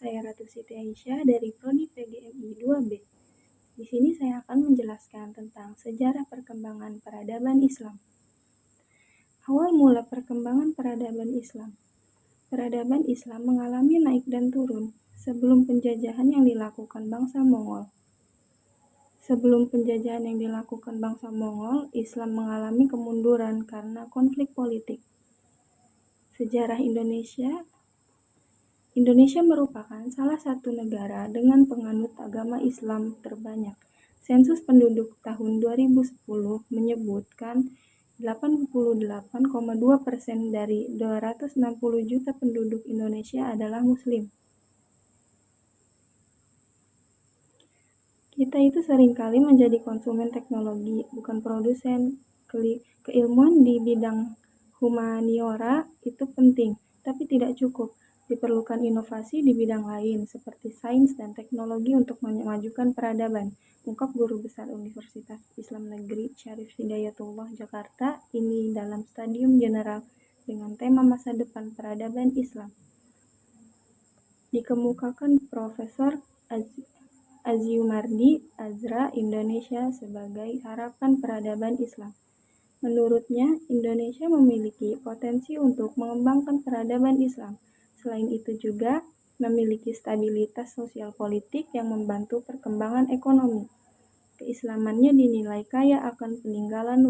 saya Ratu Siti Aisyah dari Prodi PGMI 2B. Di sini saya akan menjelaskan tentang sejarah perkembangan peradaban Islam. Awal mula perkembangan peradaban Islam. Peradaban Islam mengalami naik dan turun sebelum penjajahan yang dilakukan bangsa Mongol. Sebelum penjajahan yang dilakukan bangsa Mongol, Islam mengalami kemunduran karena konflik politik. Sejarah Indonesia merupakan salah satu negara dengan penganut agama Islam terbanyak. Sensus penduduk tahun 2010 menyebutkan 88,2% dari 260 juta penduduk Indonesia adalah Muslim. Kita itu seringkali menjadi konsumen teknologi, bukan produsen. Keilmuan di bidang humaniora itu penting, tapi tidak cukup. Diperlukan inovasi di bidang lain, seperti sains dan teknologi untuk memajukan peradaban, ungkap Guru Besar Universitas Islam Negeri Syarif Hidayatullah Jakarta ini dalam Stadium General dengan tema Masa Depan Peradaban Islam. Dikemukakan Profesor Aziumardi Azra Indonesia sebagai harapan peradaban Islam. Menurutnya, Indonesia memiliki potensi untuk mengembangkan peradaban Islam. Selain itu juga memiliki stabilitas sosial politik yang membantu perkembangan ekonomi. Keislamannya dinilai kaya akan peninggalan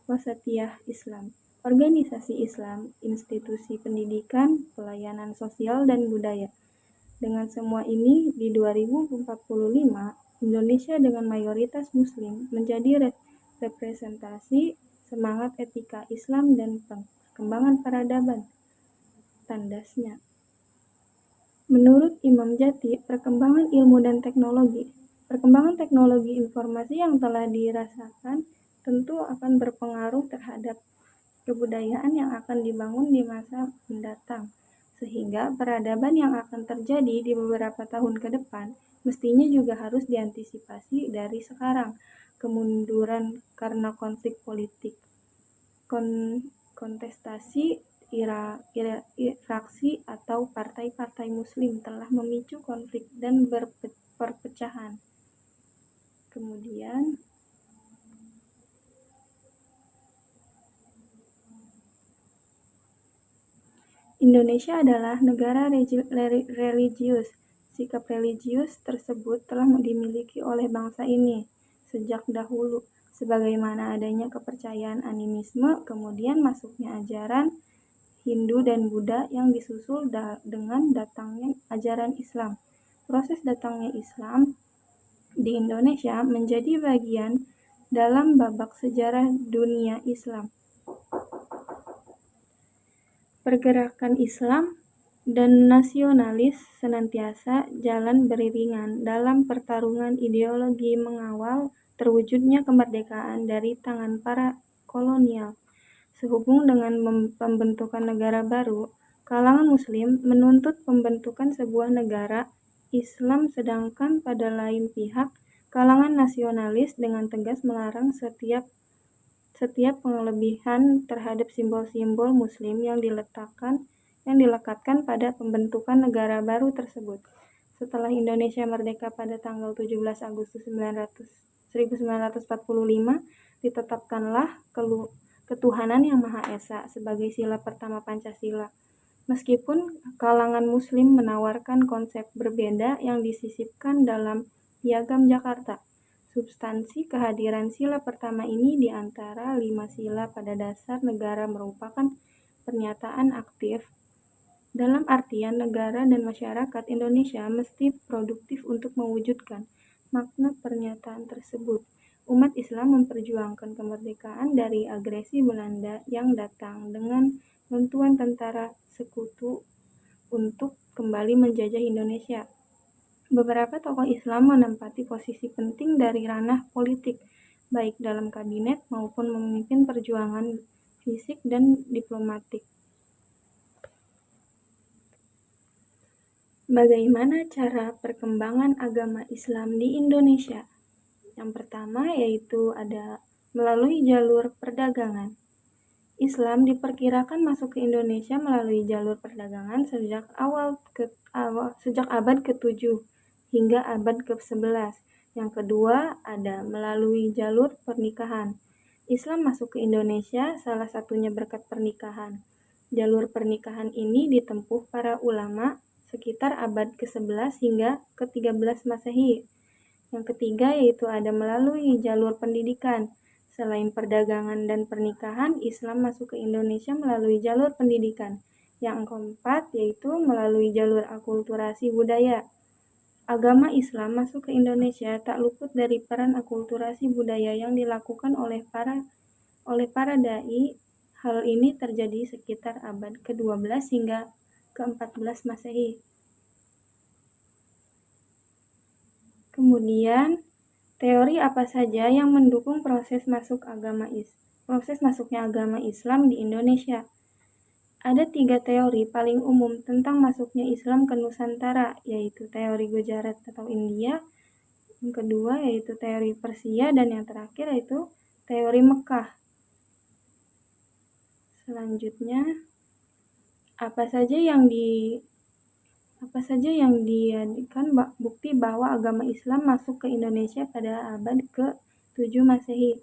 wasatiyah Islam, organisasi Islam, institusi pendidikan, pelayanan sosial, dan budaya. Dengan semua ini, di 2045, Indonesia dengan mayoritas Muslim menjadi representasi semangat etika Islam dan perkembangan peradaban. Tandasnya. Menurut Imam Jati, perkembangan ilmu dan teknologi informasi yang telah dirasakan tentu akan berpengaruh terhadap kebudayaan yang akan dibangun di masa mendatang. Sehingga peradaban yang akan terjadi di beberapa tahun ke depan mestinya juga harus diantisipasi dari sekarang. Kemunduran karena konflik politik, kontestasi fraksi atau partai-partai Muslim telah memicu konflik dan perpecahan. Kemudian Indonesia adalah negara religius. Sikap religius tersebut telah dimiliki oleh bangsa ini sejak dahulu, sebagaimana adanya kepercayaan animisme, kemudian masuknya ajaran Hindu dan Buddha yang disusul dengan datangnya ajaran Islam. Proses datangnya Islam di Indonesia menjadi bagian dalam babak sejarah dunia Islam. Pergerakan Islam dan nasionalis senantiasa jalan beriringan dalam pertarungan ideologi mengawal terwujudnya kemerdekaan dari tangan para kolonial. Sehubung dengan pembentukan negara baru, kalangan Muslim menuntut pembentukan sebuah negara Islam, sedangkan pada lain pihak, kalangan nasionalis dengan tegas melarang setiap penglebihan terhadap simbol-simbol Muslim yang dilekatkan pada pembentukan negara baru tersebut. Setelah Indonesia merdeka pada tanggal 17 Agustus 1945, ditetapkanlah ketuhanan yang Maha Esa sebagai sila pertama Pancasila. Meskipun kalangan Muslim menawarkan konsep berbeda yang disisipkan dalam Piagam Jakarta, substansi kehadiran sila pertama ini di antara 5 sila pada dasar negara merupakan pernyataan aktif, dalam artian negara dan masyarakat Indonesia mesti produktif untuk mewujudkan makna pernyataan tersebut. Umat Islam memperjuangkan kemerdekaan dari agresi Belanda yang datang dengan bantuan tentara sekutu untuk kembali menjajah Indonesia. Beberapa tokoh Islam menempati posisi penting dari ranah politik, baik dalam kabinet maupun memimpin perjuangan fisik dan diplomatik. Bagaimana cara perkembangan agama Islam di Indonesia? Yang pertama yaitu ada melalui jalur perdagangan. Islam diperkirakan masuk ke Indonesia melalui jalur perdagangan sejak abad ke-7 hingga abad ke-11. Yang kedua ada melalui jalur pernikahan. Islam masuk ke Indonesia salah satunya berkat pernikahan. Jalur pernikahan ini ditempuh para ulama sekitar abad ke-11 hingga ke-13 Masehi. Yang ketiga yaitu ada melalui jalur pendidikan. Selain perdagangan dan pernikahan, Islam masuk ke Indonesia melalui jalur pendidikan. Yang keempat yaitu melalui jalur akulturasi budaya. Agama Islam masuk ke Indonesia tak luput dari peran akulturasi budaya yang dilakukan oleh para dai. Hal ini terjadi sekitar abad ke-12 hingga ke-14 Masehi. Kemudian, teori apa saja yang mendukung proses masuknya agama Islam di Indonesia? Ada 3 teori paling umum tentang masuknya Islam ke Nusantara, yaitu teori Gujarat atau India, yang kedua yaitu teori Persia, dan yang terakhir yaitu teori Mekah. Selanjutnya, apa saja yang dijadikan bukti bahwa agama Islam masuk ke Indonesia pada abad ke-7 Masehi.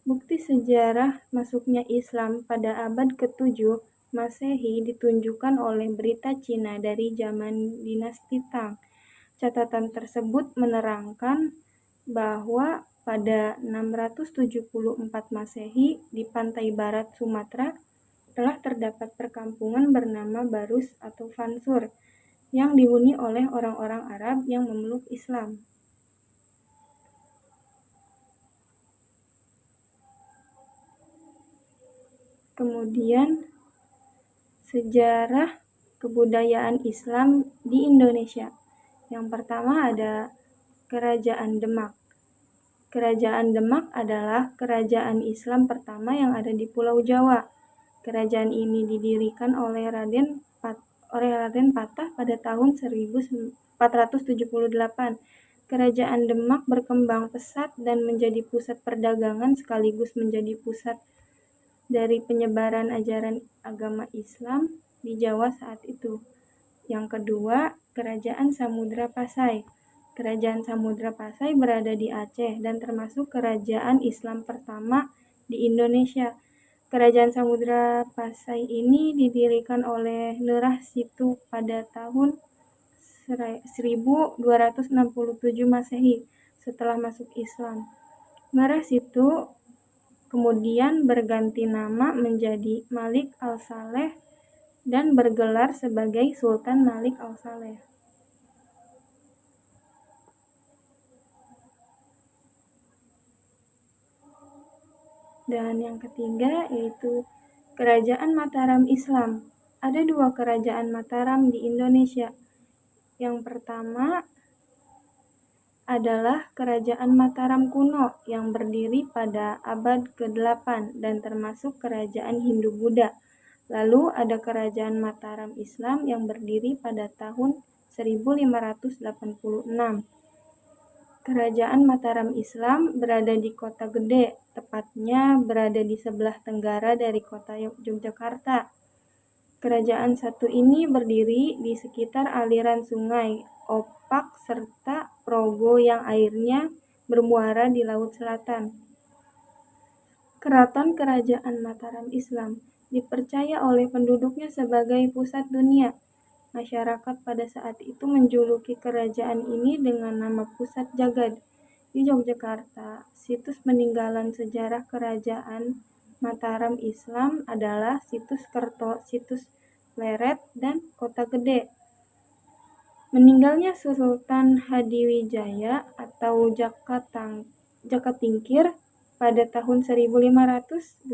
Bukti sejarah masuknya Islam pada abad ke-7 Masehi ditunjukkan oleh berita Cina dari zaman dinasti Tang. Catatan tersebut menerangkan bahwa pada 674 Masehi di pantai barat Sumatera telah terdapat perkampungan bernama Barus atau Fansur yang dihuni oleh orang-orang Arab yang memeluk Islam. Kemudian, sejarah kebudayaan Islam di Indonesia. Yang pertama ada Kerajaan Demak. Kerajaan Demak adalah kerajaan Islam pertama yang ada di Pulau Jawa. Kerajaan ini didirikan oleh Raden Patah pada tahun 1478. Kerajaan Demak berkembang pesat dan menjadi pusat perdagangan sekaligus menjadi pusat dari penyebaran ajaran agama Islam di Jawa saat itu. Yang kedua, Kerajaan Samudra Pasai. Kerajaan Samudra Pasai berada di Aceh dan termasuk kerajaan Islam pertama di Indonesia. Kerajaan Samudra Pasai ini didirikan oleh Nerah Situ pada tahun 1267 Masehi setelah masuk Islam. Nerah Situ kemudian berganti nama menjadi Malik Al-Saleh dan bergelar sebagai Sultan Malik Al-Saleh. Dan yang ketiga yaitu Kerajaan Mataram Islam. Ada 2 kerajaan Mataram di Indonesia. Yang pertama adalah Kerajaan Mataram kuno yang berdiri pada abad ke-8 dan termasuk kerajaan Hindu-Buddha. Lalu ada Kerajaan Mataram Islam yang berdiri pada tahun 1586. Kerajaan Mataram Islam berada di Kota Gede, tepatnya berada di sebelah tenggara dari kota Yogyakarta. Kerajaan satu ini berdiri di sekitar aliran sungai Opak serta Progo yang airnya bermuara di Laut Selatan. Keraton Kerajaan Mataram Islam dipercaya oleh penduduknya sebagai pusat dunia. Masyarakat pada saat itu menjuluki kerajaan ini dengan nama Pusat Jagad. Di Yogyakarta, situs peninggalan sejarah Kerajaan Mataram Islam adalah Situs Kerto, Situs Pleret, dan Kota Gede. Meninggalnya Sultan Hadiwijaya atau Jakatingkir pada tahun 1582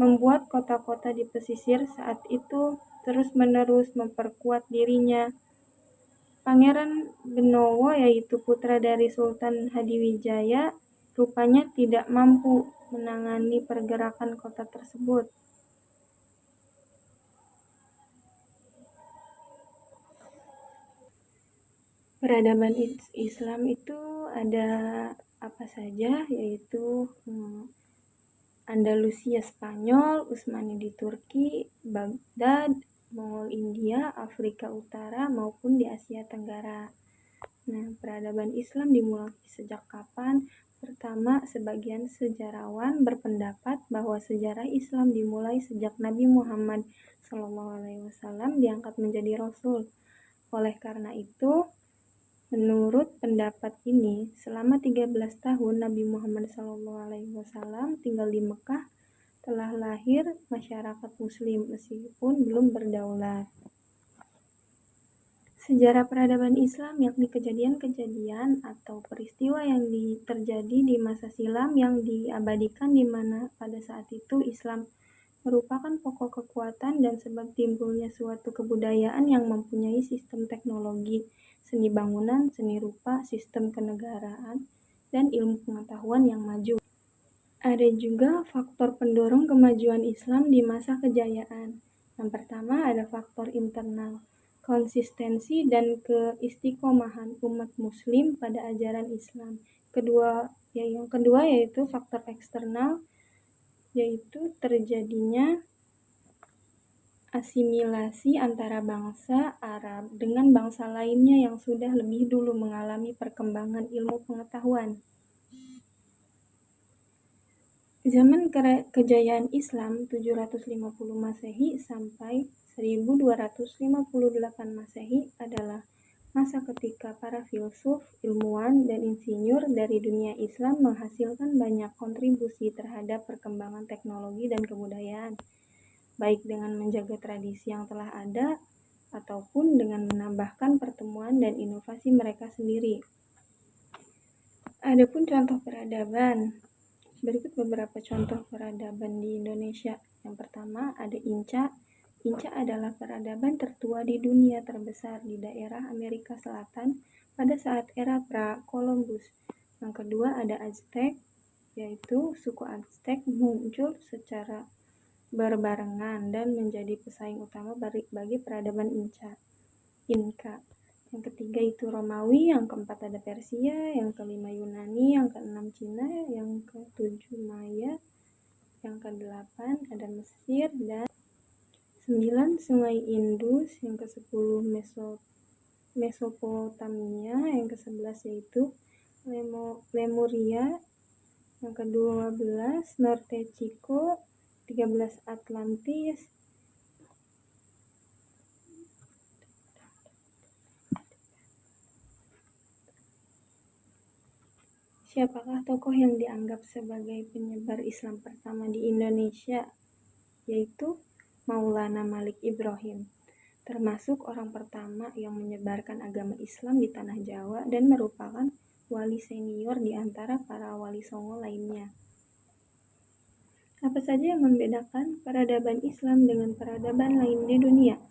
membuat kota-kota di pesisir saat itu terus-menerus memperkuat dirinya. Pangeran Benowo yaitu putra dari Sultan Hadiwijaya rupanya tidak mampu menangani pergerakan kota tersebut. Peradaban Islam itu ada apa saja, yaitu Andalusia Spanyol, Utsmani di Turki, Baghdad, Mongol India, Afrika Utara, maupun di Asia Tenggara. Nah, peradaban Islam dimulai sejak kapan? Pertama, sebagian sejarawan berpendapat bahwa sejarah Islam dimulai sejak Nabi Muhammad SAW diangkat menjadi Rasul. Oleh karena itu, menurut pendapat ini, selama 13 tahun Nabi Muhammad SAW tinggal di Mekah, telah lahir masyarakat Muslim meskipun belum berdaulat. Sejarah peradaban Islam yakni kejadian-kejadian atau peristiwa yang terjadi di masa silam yang diabadikan di mana pada saat itu Islam merupakan pokok kekuatan dan sebab timbulnya suatu kebudayaan yang mempunyai sistem teknologi, seni bangunan, seni rupa, sistem kenegaraan, dan ilmu pengetahuan yang maju. Ada juga faktor pendorong kemajuan Islam di masa kejayaan. Yang pertama ada faktor internal, konsistensi dan keistiqomahan umat muslim pada ajaran Islam. Yang kedua yaitu faktor eksternal, yaitu terjadinya asimilasi antara bangsa Arab dengan bangsa lainnya yang sudah lebih dulu mengalami perkembangan ilmu pengetahuan. Zaman kejayaan Islam 750 Masehi sampai 1258 Masehi adalah masa ketika para filsuf, ilmuwan, dan insinyur dari dunia Islam menghasilkan banyak kontribusi terhadap perkembangan teknologi dan kebudayaan, baik dengan menjaga tradisi yang telah ada ataupun dengan menambahkan pertemuan dan inovasi mereka sendiri. Adapun contoh peradaban. Berikut beberapa contoh peradaban di Indonesia. Yang pertama ada Inca. Inca adalah peradaban tertua di dunia terbesar di daerah Amerika Selatan pada saat era pra-Columbus. Yang kedua ada Aztec, yaitu suku Aztec muncul secara berbarengan dan menjadi pesaing utama bagi peradaban Inca. Yang ketiga itu Romawi, yang keempat ada Persia, yang kelima Yunani, yang keenam Cina, yang ketujuh Maya, yang kedelapan ada Mesir, dan 9 Sungai Indus, yang ke-10 Mesopotamia, yang ke-11 yaitu Lemuria, yang ke-12 Norte Chico, 13 Atlantis, Siapakah tokoh yang dianggap sebagai penyebar Islam pertama di Indonesia? Yaitu Maulana Malik Ibrahim, termasuk orang pertama yang menyebarkan agama Islam di tanah Jawa dan merupakan wali senior di antara para wali songo lainnya. Apa saja yang membedakan peradaban Islam dengan peradaban lain di dunia?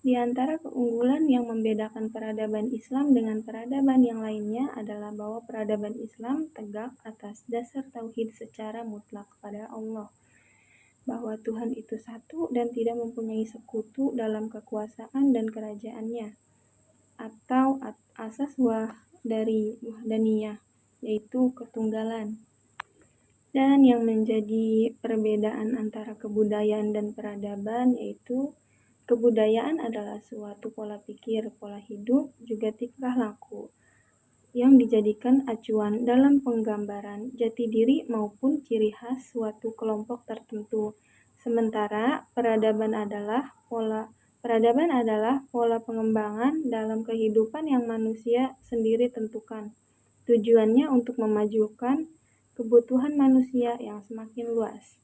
Di antara keunggulan yang membedakan peradaban Islam dengan peradaban yang lainnya adalah bahwa peradaban Islam tegak atas dasar tauhid secara mutlak kepada Allah, bahwa Tuhan itu satu dan tidak mempunyai sekutu dalam kekuasaan dan kerajaannya, atau asas wahdaniyah, yaitu ketunggalan. Dan yang menjadi perbedaan antara kebudayaan dan peradaban yaitu kebudayaan adalah suatu pola pikir, pola hidup, juga tingkah laku yang dijadikan acuan dalam penggambaran jati diri maupun ciri khas suatu kelompok tertentu. Sementara peradaban adalah pola pengembangan dalam kehidupan yang manusia sendiri tentukan. Tujuannya untuk memajukan kebutuhan manusia yang semakin luas.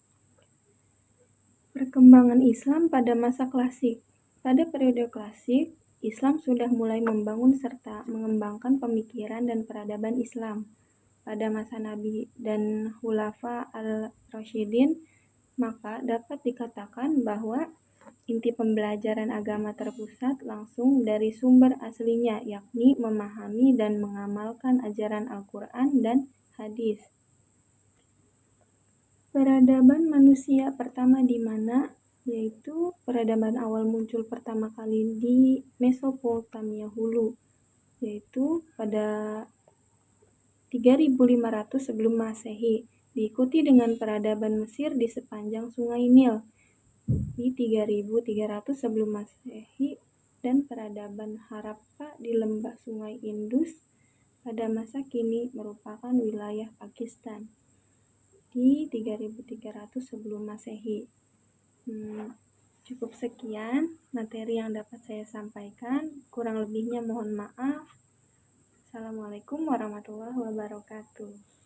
Perkembangan Islam pada masa klasik. Pada periode klasik, Islam sudah mulai membangun serta mengembangkan pemikiran dan peradaban Islam. Pada masa Nabi dan Khulafa al-Rasyidin, maka dapat dikatakan bahwa inti pembelajaran agama terpusat langsung dari sumber aslinya, yakni memahami dan mengamalkan ajaran Al-Quran dan hadis. Peradaban manusia pertama di mana? Yaitu peradaban awal muncul pertama kali di Mesopotamia Hulu, yaitu pada 3500 sebelum Masehi. diikuti dengan peradaban Mesir di sepanjang Sungai Nil di 3300 sebelum Masehi dan peradaban Harappa di lembah Sungai Indus pada masa kini merupakan wilayah Pakistan di 3300 sebelum Masehi. Cukup sekian materi yang dapat saya sampaikan, kurang lebihnya mohon maaf. Assalamualaikum warahmatullahi wabarakatuh.